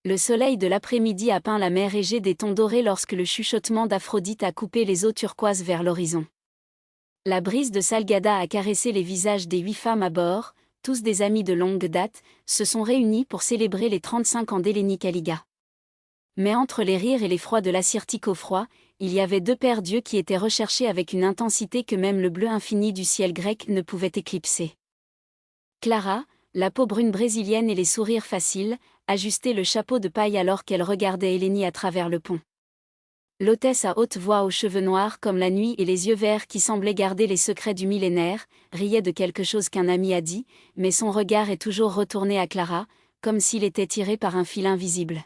Le soleil de l'après-midi a peint la mer Égée des tons dorés lorsque le chuchotement d'Aphrodite a coupé les eaux turquoises vers l'horizon. La brise de Salgada a caressé les visages des 8 femmes à bord, tous des amis de longue date, se sont réunis pour célébrer les 35 ans d'Hélénie Kaliga. Mais entre les rires et l'effroi de l'Assyrtique au froid, il y avait 2 paires d'yeux qui étaient recherchés avec une intensité que même le bleu infini du ciel grec ne pouvait éclipser. Clara, la peau brune brésilienne et les sourires faciles, ajustait le chapeau de paille alors qu'elle regardait Hélénie à travers le pont. L'hôtesse à haute voix aux cheveux noirs comme la nuit et les yeux verts qui semblaient garder les secrets du millénaire, riait de quelque chose qu'un ami a dit, mais son regard est toujours retourné à Clara, comme s'il était tiré par un fil invisible.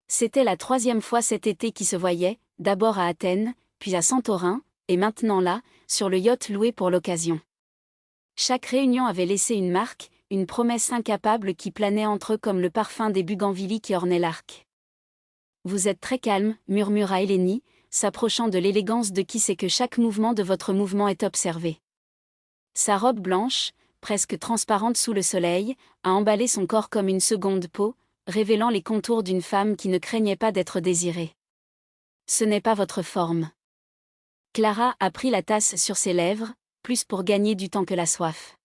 C'était la 3e fois cet été qu'ils se voyaient, d'abord à Athènes, puis à Santorin, et maintenant là, sur le yacht loué pour l'occasion. Chaque réunion avait laissé une marque, une promesse incapable qui planait entre eux comme le parfum des buganvillies qui ornaient l'arc. « Vous êtes très calme, » murmura Hélénie, s'approchant de l'élégance de qui sait que chaque mouvement de votre mouvement est observé. Sa robe blanche, presque transparente sous le soleil, a emballé son corps comme une seconde peau, révélant les contours d'une femme qui ne craignait pas d'être désirée. « Ce n'est pas votre forme. » Clara a pris la tasse sur ses lèvres, plus pour gagner du temps que la soif.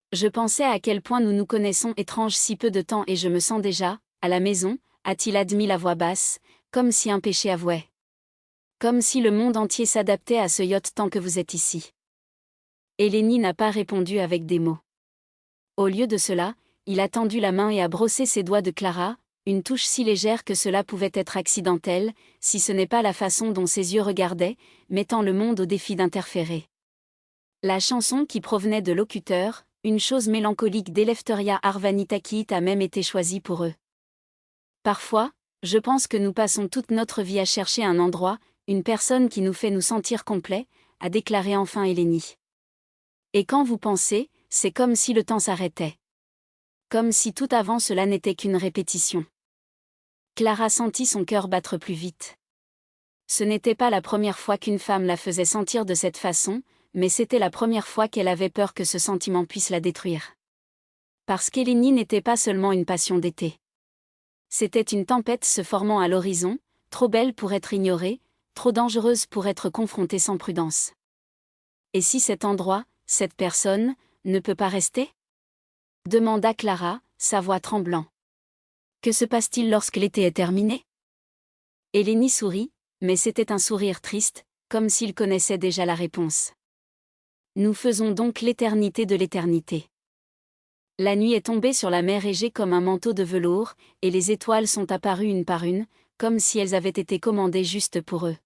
« Je pensais à quel point nous nous connaissons étrange si peu de temps et je me sens déjà, à la maison, a-t-il admis la voix basse, comme si un péché avouait. Comme si le monde entier s'adaptait à ce yacht tant que vous êtes ici. Hélénie n'a pas répondu avec des mots. Au lieu de cela, il a tendu la main et a brossé ses doigts de Clara, une touche si légère que cela pouvait être accidentel, si ce n'est pas la façon dont ses yeux regardaient, mettant le monde au défi d'interférer. La chanson qui provenait de Locuteur, une chose mélancolique d'Eleftheria Arvanitakit a même été choisie pour eux. Parfois, je pense que nous passons toute notre vie à chercher un endroit, une personne qui nous fait nous sentir complets, a déclaré enfin Hélénie. Et quand vous pensez, c'est comme si le temps s'arrêtait. Comme si tout avant cela n'était qu'une répétition. Clara sentit son cœur battre plus vite. Ce n'était pas la première fois qu'une femme la faisait sentir de cette façon, mais c'était la première fois qu'elle avait peur que ce sentiment puisse la détruire. Parce qu'Hélénie n'était pas seulement une passion d'été. C'était une tempête se formant à l'horizon, trop belle pour être ignorée, trop dangereuse pour être confrontée sans prudence. Et si cet endroit, cette personne, ne peut pas rester ? Demanda Clara, sa voix tremblant. Que se passe-t-il lorsque l'été est terminé ? Hélénie sourit, mais c'était un sourire triste, comme s'il connaissait déjà la réponse. Nous faisons donc l'éternité de l'éternité. La nuit est tombée sur la mer Égée comme un manteau de velours, et les étoiles sont apparues une par une, comme si elles avaient été commandées juste pour eux.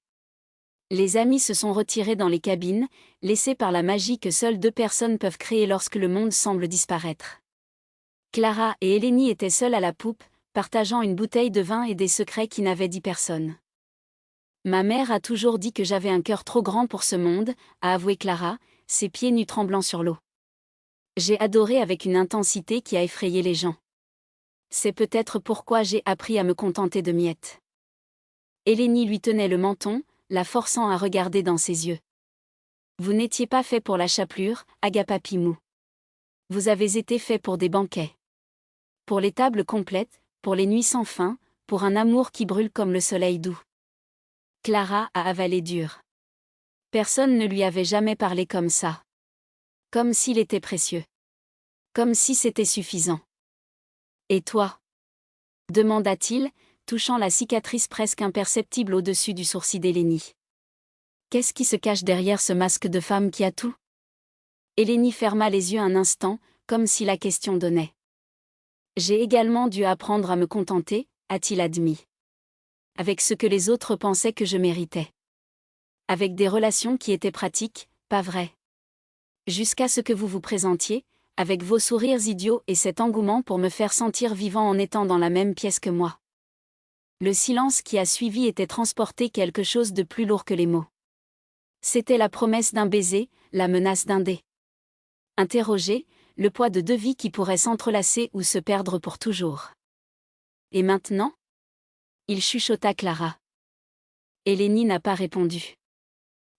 Les amis se sont retirés dans les cabines, laissés par la magie que seules 2 personnes peuvent créer lorsque le monde semble disparaître. Clara et Hélénie étaient seules à la poupe, partageant une bouteille de vin et des secrets qui n'avaient dit personne. Ma mère a toujours dit que j'avais un cœur trop grand pour ce monde, a avoué Clara, ses pieds nus tremblant sur l'eau. J'ai adoré avec une intensité qui a effrayé les gens. C'est peut-être pourquoi j'ai appris à me contenter de miettes. Hélénie lui tenait le menton, la forçant à regarder dans ses yeux. Vous n'étiez pas fait pour la chapelure, Agapapimou. Vous avez été fait pour des banquets. Pour les tables complètes, pour les nuits sans fin, pour un amour qui brûle comme le soleil doux. Clara a avalé dur. Personne ne lui avait jamais parlé comme ça. Comme s'il était précieux. Comme si c'était suffisant. Et toi ? Demanda-t-il, touchant la cicatrice presque imperceptible au-dessus du sourcil d'Hélénie. Qu'est-ce qui se cache derrière ce masque de femme qui a tout ? Hélénie ferma les yeux un instant, comme si la question donnait. J'ai également dû apprendre à me contenter, a-t-il admis. Avec ce que les autres pensaient que je méritais. Avec des relations qui étaient pratiques, pas vraies. Jusqu'à ce que vous vous présentiez, avec vos sourires idiots et cet engouement pour me faire sentir vivant en étant dans la même pièce que moi. Le silence qui a suivi était transporté quelque chose de plus lourd que les mots. C'était la promesse d'un baiser, la menace d'un dé. Interrogé, le poids de 2 vies qui pourraient s'entrelacer ou se perdre pour toujours. Et maintenant ? Il chuchota Clara. Hélénie n'a pas répondu.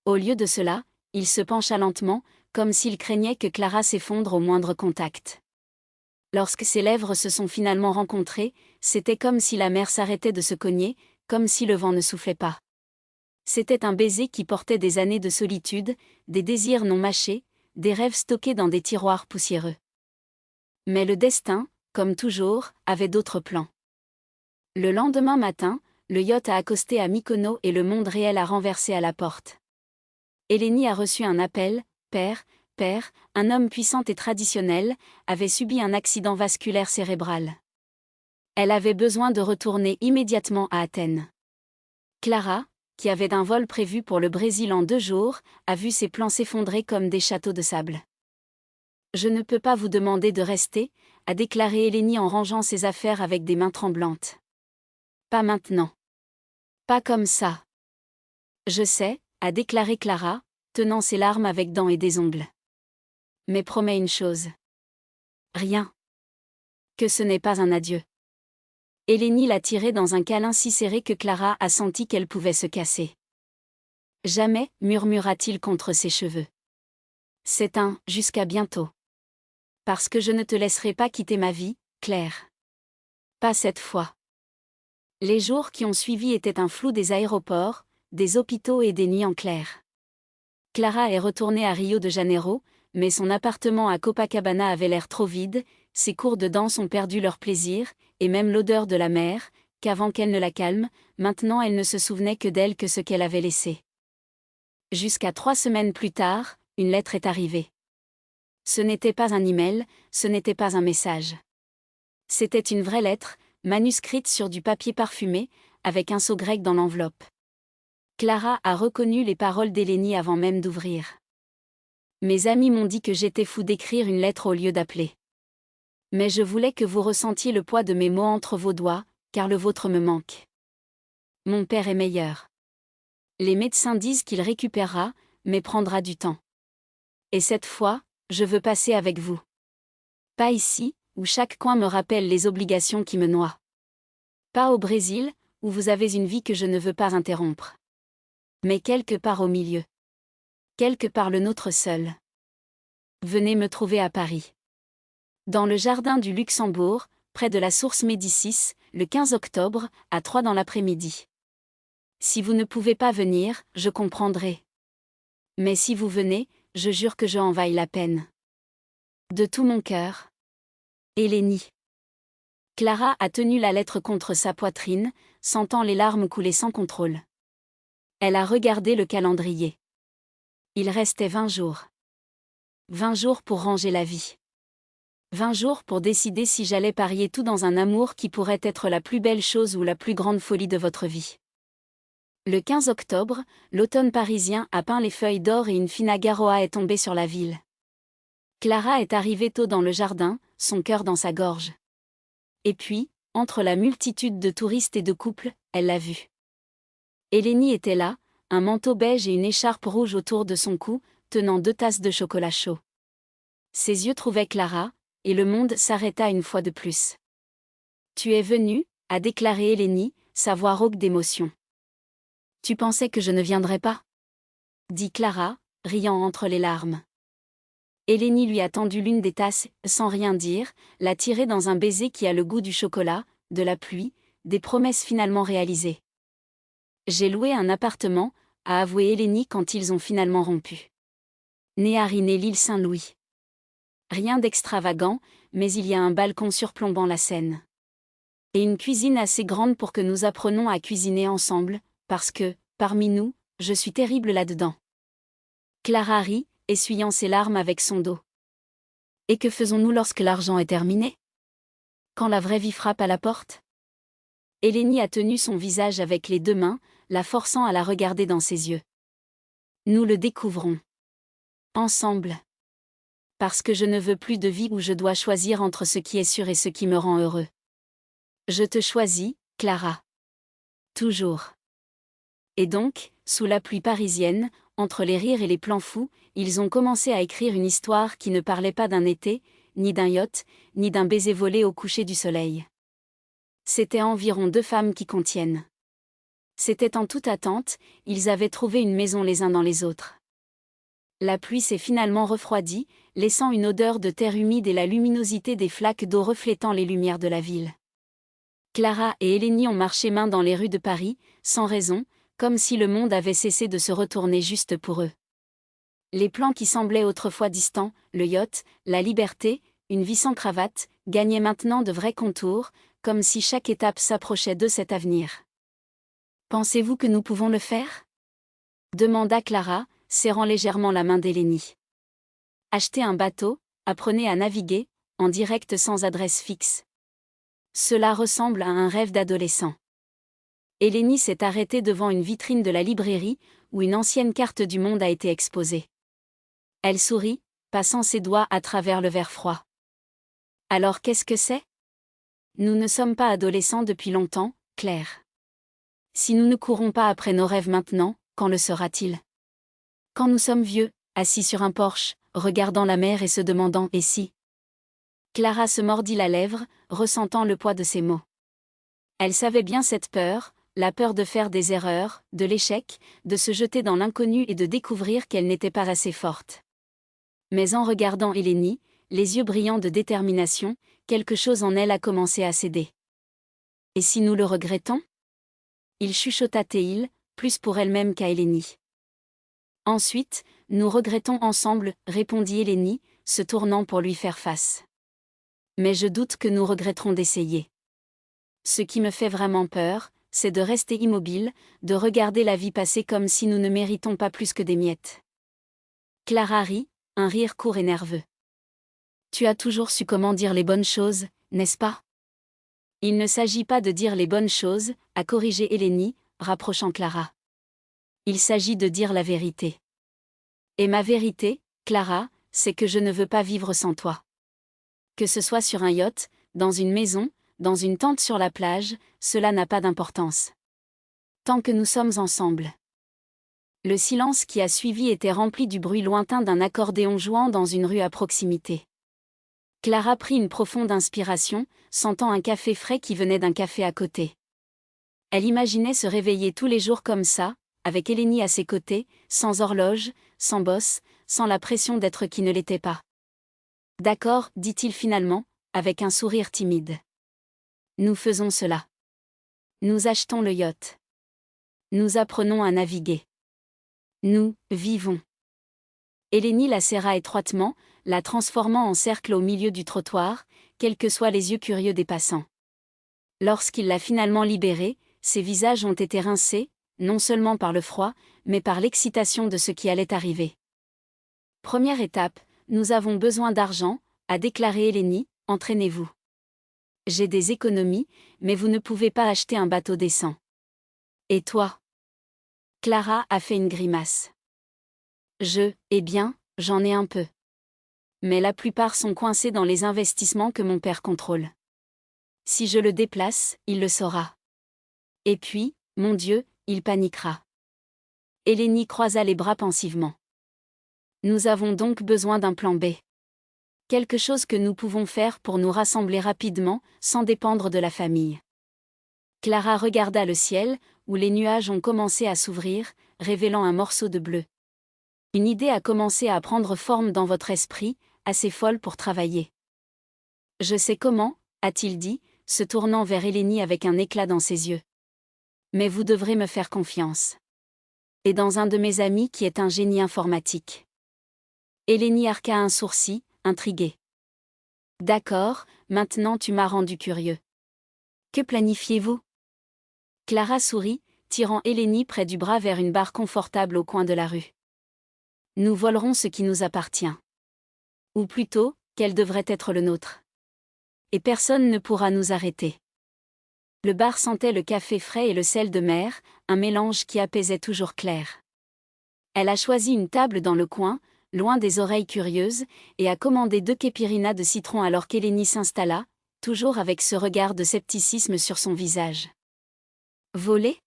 Au lieu de cela, il se pencha lentement, comme s'il craignait que Clara s'effondre au moindre contact. Lorsque ses lèvres se sont finalement rencontrées, c'était comme si la mer s'arrêtait de se cogner, comme si le vent ne soufflait pas. C'était un baiser qui portait des années de solitude, des désirs non mâchés, des rêves stockés dans des tiroirs poussiéreux. Mais le destin, comme toujours, avait d'autres plans. Le lendemain matin, le yacht a accosté à Mykonos et le monde réel a renversé à la porte. Elénie a reçu un appel. Père, un homme puissant et traditionnel, avait subi un accident vasculaire cérébral. Elle avait besoin de retourner immédiatement à Athènes. Clara, qui avait un vol prévu pour le Brésil en 2 jours, a vu ses plans s'effondrer comme des châteaux de sable. Je ne peux pas vous demander de rester, a déclaré Elénie en rangeant ses affaires avec des mains tremblantes. Pas maintenant. Pas comme ça. Je sais, a déclaré Clara, tenant ses larmes avec dents et des ongles. Mais promets une chose. Rien. Que ce n'est pas un adieu. Elénie l'a tiré dans un câlin si serré que Clara a senti qu'elle pouvait se casser. Jamais, murmura-t-il contre ses cheveux. C'est un « jusqu'à bientôt ». Parce que je ne te laisserai pas quitter ma vie, Claire. Pas cette fois. Les jours qui ont suivi étaient un flou des aéroports, des hôpitaux et des nuits en clair. Clara est retournée à Rio de Janeiro, mais son appartement à Copacabana avait l'air trop vide, ses cours de danse ont perdu leur plaisir, et même l'odeur de la mer, qu'avant qu'elle ne la calme, maintenant elle ne se souvenait que d'elle que ce qu'elle avait laissé. Jusqu'à 3 semaines plus tard, une lettre est arrivée. Ce n'était pas un email, ce n'était pas un message. C'était une vraie lettre, manuscrite sur du papier parfumé, avec un sceau grec dans l'enveloppe. Clara a reconnu les paroles d'Elénie avant même d'ouvrir. Mes amis m'ont dit que j'étais fou d'écrire une lettre au lieu d'appeler. Mais je voulais que vous ressentiez le poids de mes mots entre vos doigts, car le vôtre me manque. Mon père est meilleur. Les médecins disent qu'il récupérera, mais prendra du temps. Et cette fois, je veux passer avec vous. Pas ici, où chaque coin me rappelle les obligations qui me noient. Pas au Brésil, où vous avez une vie que je ne veux pas interrompre. Mais quelque part au milieu. Quelque part le nôtre seul. Venez me trouver à Paris. Dans le jardin du Luxembourg, près de la source Médicis, le 15 octobre, à 3 dans l'après-midi. Si vous ne pouvez pas venir, je comprendrai. Mais si vous venez, je jure que je en vaille la peine. De tout mon cœur. Elénie. Clara a tenu la lettre contre sa poitrine, sentant les larmes couler sans contrôle. Elle a regardé le calendrier. Il restait 20 jours. 20 jours pour ranger la vie. 20 jours pour décider si j'allais parier tout dans un amour qui pourrait être la plus belle chose ou la plus grande folie de votre vie. Le 15 octobre, l'automne parisien a peint les feuilles d'or et une fina garoa est tombée sur la ville. Clara est arrivée tôt dans le jardin, son cœur dans sa gorge. Et puis, entre la multitude de touristes et de couples, elle l'a vue. Elénie était là, un manteau beige et une écharpe rouge autour de son cou, tenant 2 tasses de chocolat chaud. Ses yeux trouvaient Clara, et le monde s'arrêta une fois de plus. Tu es venue, a déclaré Elénie, sa voix rauque d'émotion. Tu pensais que je ne viendrais pas? Dit Clara, riant entre les larmes. Elénie lui a tendu l'une des tasses, sans rien dire, l'a tirée dans un baiser qui a le goût du chocolat, de la pluie, des promesses finalement réalisées. J'ai loué un appartement, a avoué Elénie quand ils ont finalement rompu. Néhari né l'île Saint-Louis. Rien d'extravagant, mais il y a un balcon surplombant la Seine. Et une cuisine assez grande pour que nous apprenions à cuisiner ensemble, parce que, parmi nous, je suis terrible là-dedans. Clara rit, essuyant ses larmes avec son dos. Et que faisons-nous lorsque l'argent est terminé? Quand la vraie vie frappe à la porte? Elénie a tenu son visage avec les 2 mains, la forçant à la regarder dans ses yeux. Nous le découvrons. Ensemble. Parce que je ne veux plus de vie où je dois choisir entre ce qui est sûr et ce qui me rend heureux. Je te choisis, Clara. Toujours. Et donc, sous la pluie parisienne, entre les rires et les plans fous, ils ont commencé à écrire une histoire qui ne parlait pas d'un été, ni d'un yacht, ni d'un baiser volé au coucher du soleil. C'était environ 2 femmes qui contiennent. C'était en toute attente, ils avaient trouvé une maison les uns dans les autres. La pluie s'est finalement refroidie, laissant une odeur de terre humide et la luminosité des flaques d'eau reflétant les lumières de la ville. Clara et Eleni ont marché main dans les rues de Paris, sans raison, comme si le monde avait cessé de se retourner juste pour eux. Les plans qui semblaient autrefois distants, le yacht, la liberté, une vie sans cravate, gagnaient maintenant de vrais contours, comme si chaque étape s'approchait de cet avenir. « Pensez-vous que nous pouvons le faire ?» demanda Clara, serrant légèrement la main d'Eleni. « Achetez un bateau, apprenez à naviguer, en direct sans adresse fixe. Cela ressemble à un rêve d'adolescent. » Eleni s'est arrêtée devant une vitrine de la librairie, où une ancienne carte du monde a été exposée. Elle sourit, passant ses doigts à travers le verre froid. « Alors qu'est-ce que c'est ? Nous ne sommes pas adolescents depuis longtemps, Claire. Si nous ne courons pas après nos rêves maintenant, quand le sera-t-il ? Quand nous sommes vieux, assis sur un porche, regardant la mer et se demandant « et si ?» Clara se mordit la lèvre, ressentant le poids de ses mots. Elle savait bien cette peur, la peur de faire des erreurs, de l'échec, de se jeter dans l'inconnu et de découvrir qu'elle n'était pas assez forte. Mais en regardant Eleni, les yeux brillants de détermination, quelque chose en elle a commencé à céder. « Et si nous le regrettons ?» Il chuchota Théil, plus pour elle-même qu'à Eleni. « Ensuite, nous regrettons ensemble, » répondit Eleni, se tournant pour lui faire face. « Mais je doute que nous regretterons d'essayer. Ce qui me fait vraiment peur, c'est de rester immobile, de regarder la vie passer comme si nous ne méritons pas plus que des miettes. » Clara rit, un rire court et nerveux. « Tu as toujours su comment dire les bonnes choses, n'est-ce pas ? » « Il ne s'agit pas de dire les bonnes choses, » a corrigé Eleni, rapprochant Clara. « Il s'agit de dire la vérité. Et ma vérité, Clara, c'est que je ne veux pas vivre sans toi. Que ce soit sur un yacht, dans une maison, dans une tente sur la plage, cela n'a pas d'importance. Tant que nous sommes ensemble. » Le silence qui a suivi était rempli du bruit lointain d'un accordéon jouant dans une rue à proximité. Clara prit une profonde inspiration, sentant un café frais qui venait d'un café à côté. Elle imaginait se réveiller tous les jours comme ça, avec Eleni à ses côtés, sans horloge, sans bosse, sans la pression d'être qui ne l'était pas. « D'accord, » dit-il finalement, avec un sourire timide. « Nous faisons cela. Nous achetons le yacht. Nous apprenons à naviguer. Nous vivons. » Eleni la serra étroitement, la transformant en cercle au milieu du trottoir, quels que soient les yeux curieux des passants. Lorsqu'il l'a finalement libérée, ses visages ont été rincés, non seulement par le froid, mais par l'excitation de ce qui allait arriver. « Première étape, nous avons besoin d'argent, » a déclaré Eleni, « entraînez-vous. J'ai des économies, mais vous ne pouvez pas acheter un bateau décent. Et toi ? » Clara a fait une grimace. « Eh bien, j'en ai un peu. Mais la plupart sont coincés dans les investissements que mon père contrôle. Si je le déplace, il le saura. Et puis, mon Dieu, il paniquera. » Eleni croisa les bras pensivement. « Nous avons donc besoin d'un plan B. Quelque chose que nous pouvons faire pour nous rassembler rapidement, sans dépendre de la famille. » Clara regarda le ciel, où les nuages ont commencé à s'ouvrir, révélant un morceau de bleu. « Une idée a commencé à prendre forme dans votre esprit, assez folle pour travailler. »« Je sais comment, » a-t-il dit, se tournant vers Eleni avec un éclat dans ses yeux. « Mais vous devrez me faire confiance. Et dans un de mes amis qui est un génie informatique. » Eleni arqua un sourcil, intriguée. « D'accord, maintenant tu m'as rendu curieux. Que planifiez-vous ?» Clara sourit, tirant Eleni près du bras vers une barre confortable au coin de la rue. « Nous volerons ce qui nous appartient. Ou plutôt, quel devrait être le nôtre. Et personne ne pourra nous arrêter. » Le bar sentait le café frais et le sel de mer, un mélange qui apaisait toujours Claire. Elle a choisi une table dans le coin, loin des oreilles curieuses, et a commandé 2 képirinas de citron alors qu'Eleni s'installa, toujours avec ce regard de scepticisme sur son visage. « Voler ?»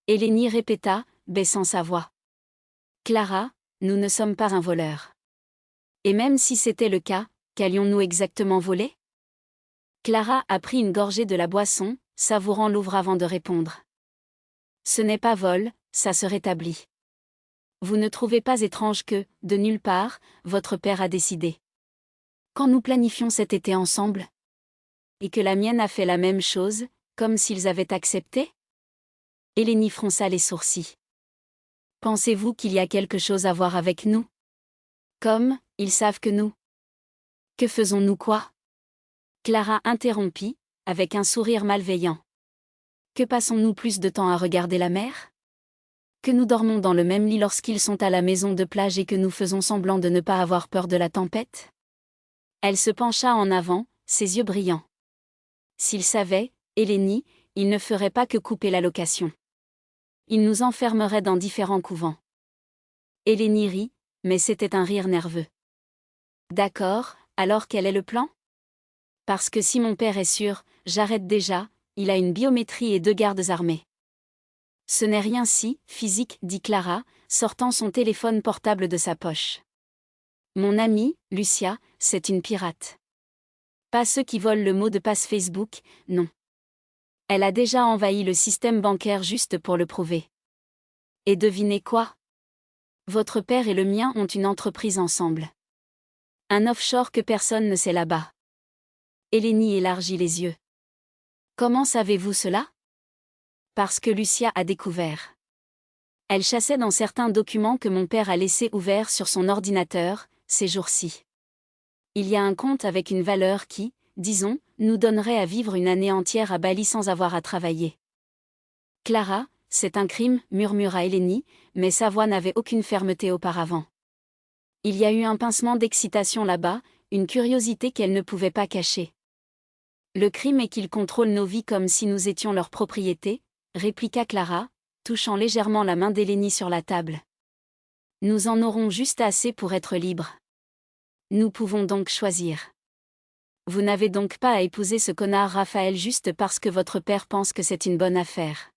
Eleni répéta, baissant sa voix. « Clara, nous ne sommes pas un voleur. Et même si c'était le cas, qu'allions-nous exactement voler ?» Clara a pris une gorgée de la boisson, savourant l'ouvre avant de répondre. « Ce n'est pas vol, ça se rétablit. Vous ne trouvez pas étrange que, de nulle part, votre père a décidé. Quand nous planifions cet été ensemble? Et que la mienne a fait la même chose, comme s'ils avaient accepté? Eleni fronça les sourcils. Pensez-vous qu'il y a quelque chose à voir avec nous? Comme, ils savent que nous. Que faisons-nous quoi? Clara interrompit, avec un sourire malveillant. Que passons-nous plus de temps à regarder la mer? Que nous dormons dans le même lit lorsqu'ils sont à la maison de plage et que nous faisons semblant de ne pas avoir peur de la tempête? Elle se pencha en avant, ses yeux brillants. S'ils savaient, Eleni, ils ne feraient pas que couper la location. Ils nous enfermeraient dans différents couvents. Eleni rit, mais c'était un rire nerveux. D'accord, alors quel est le plan? Parce que si mon père est sûr, j'arrête déjà, il a une biométrie et 2 gardes armés. Ce n'est rien si physique, dit Clara, sortant son téléphone portable de sa poche. Mon amie, Lucia, c'est une pirate. Pas ceux qui volent le mot de passe Facebook, non. Elle a déjà envahi le système bancaire juste pour le prouver. Et devinez quoi? Votre père et le mien ont une entreprise ensemble. Un offshore que personne ne sait là-bas. Eleni élargit les yeux. Comment savez-vous cela? Parce que Lucia a découvert. Elle chassait dans certains documents que mon père a laissés ouverts sur son ordinateur, ces jours-ci. Il y a un compte avec une valeur qui, disons, nous donnerait à vivre une année entière à Bali sans avoir à travailler. Clara, c'est un crime, murmura Eleni, mais sa voix n'avait aucune fermeté auparavant. Il y a eu un pincement d'excitation là-bas, une curiosité qu'elle ne pouvait pas cacher. Le crime est qu'ils contrôlent nos vies comme si nous étions leur propriété, répliqua Clara, touchant légèrement la main d'Eleni sur la table. Nous en aurons juste assez pour être libres. Nous pouvons donc choisir. Vous n'avez donc pas à épouser ce connard Raphaël juste parce que votre père pense que c'est une bonne affaire.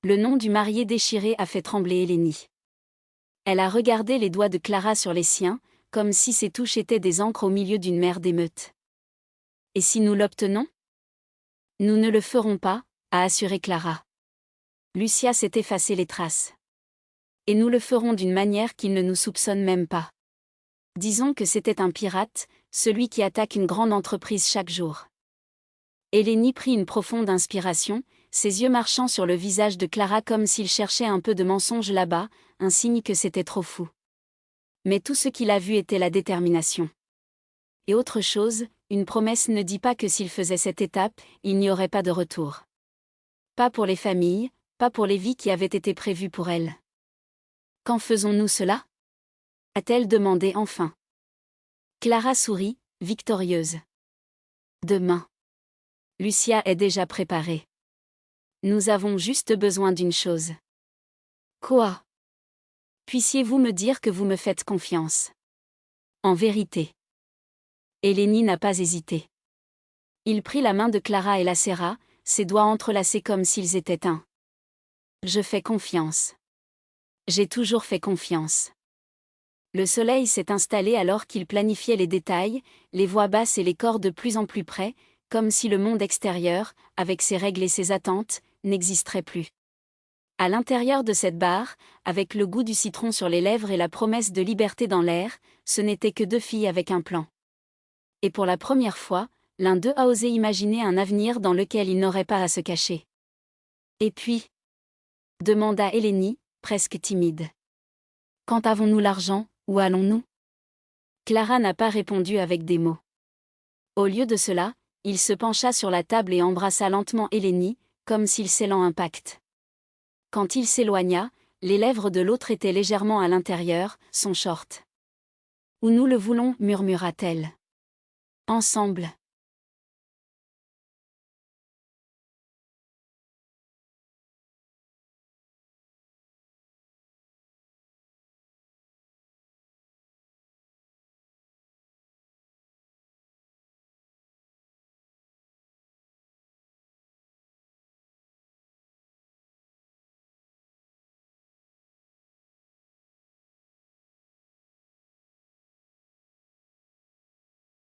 Le nom du marié déchiré a fait trembler Eleni. Elle a regardé les doigts de Clara sur les siens, comme si ces touches étaient des ancres au milieu d'une mer d'émeutes. Et si nous l'obtenons? Nous ne le ferons pas, a assuré Clara. Lucia s'est effacé les traces. Et nous le ferons d'une manière qu'il ne nous soupçonne même pas. Disons que c'était un pirate, celui qui attaque une grande entreprise chaque jour. Eleni prit une profonde inspiration, ses yeux marchant sur le visage de Clara comme s'il cherchait un peu de mensonge là-bas, un signe que c'était trop fou. Mais tout ce qu'il a vu était la détermination. Et autre chose, une promesse ne dit pas que s'il faisait cette étape, il n'y aurait pas de retour. Pas pour les familles, pas pour les vies qui avaient été prévues pour elles. Quand faisons-nous cela? A-t-elle demandé enfin. Clara sourit, victorieuse. Demain. Lucia est déjà préparée. Nous avons juste besoin d'une chose. Quoi? Puissiez-vous me dire que vous me faites confiance? En vérité. Eleni n'a pas hésité. Il prit la main de Clara et la serra, ses doigts entrelacés comme s'ils étaient un. Je fais confiance. J'ai toujours fait confiance. Le soleil s'est installé alors qu'il planifiait les détails, les voix basses et les corps de plus en plus près, comme si le monde extérieur, avec ses règles et ses attentes, n'existerait plus. À l'intérieur de cette barre, avec le goût du citron sur les lèvres et la promesse de liberté dans l'air, ce n'étaient que 2 filles avec un plan. Et pour la première fois, l'un d'eux a osé imaginer un avenir dans lequel il n'aurait pas à se cacher. Et puis? Demanda Eleni, presque timide. Quand avons-nous l'argent, où allons-nous? Clara n'a pas répondu avec des mots. Au lieu de cela, il se pencha sur la table et embrassa lentement Eleni, comme s'il scellant un pacte. Quand il s'éloigna, les lèvres de l'autre étaient légèrement à l'intérieur, son short. Où nous le voulons, murmura-t-elle. Ensemble.